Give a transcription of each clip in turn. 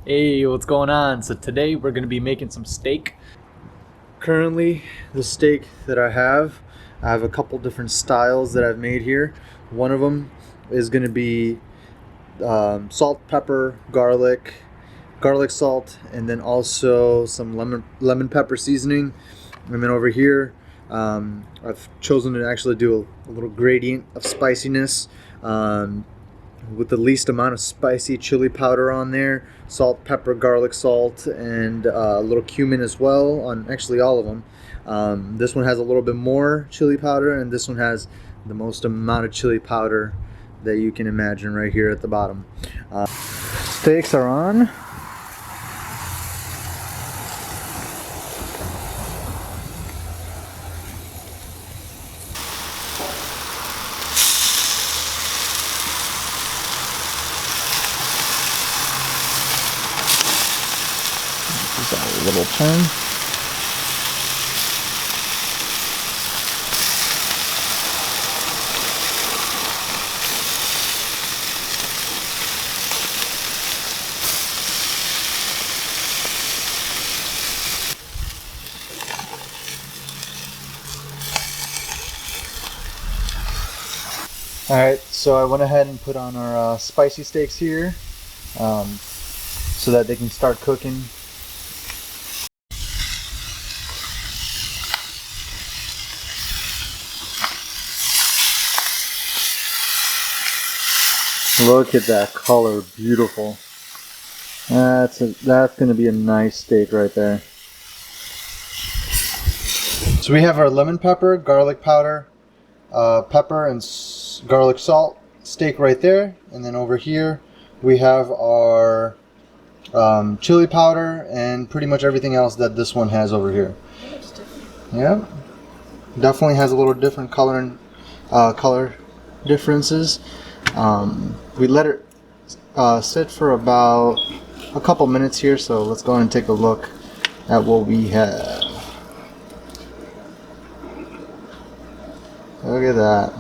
Hey, what's going on? So today we're gonna be making some steak. Currently, the steak that I have a couple different styles that I've made here. One of them is gonna be salt, pepper, garlic salt, and then also some lemon pepper seasoning. And then over here, I've chosen to actually do a little gradient of spiciness. With the least amount of spicy chili powder on there, salt, pepper, garlic salt, and a little cumin as well on actually all of them. This one has a little bit more chili powder, and this one has the most amount of chili powder that you can imagine right here at the bottom. Steaks are on. Just a little turn. Alright, so I went ahead and put on our spicy steaks here so that they can start cooking. Look at that color, beautiful. That's going to be a nice steak right there. So we have our lemon pepper, garlic powder, pepper and garlic salt steak right there, and then over here we have our chili powder and pretty much everything else that this one has over here. Yeah, definitely has a little different color and color differences. We let it sit for about a couple minutes here, so let's go and take a look at what we have. Look at that.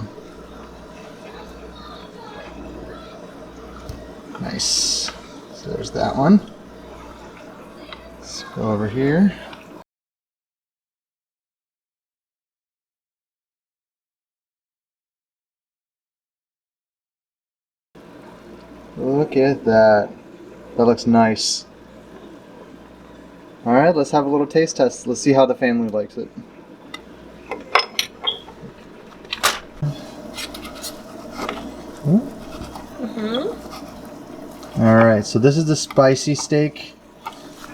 Nice. So there's that one. Let's go over here. Look at that. That looks nice. Alright, let's have a little taste test. Let's see how the family likes it. Alright, so this is the spicy steak.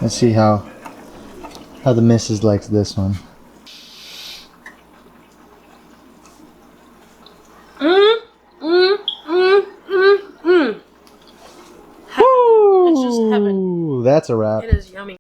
Let's see how the missus likes this one. It's just heaven. Ooh, that's a wrap. It is yummy.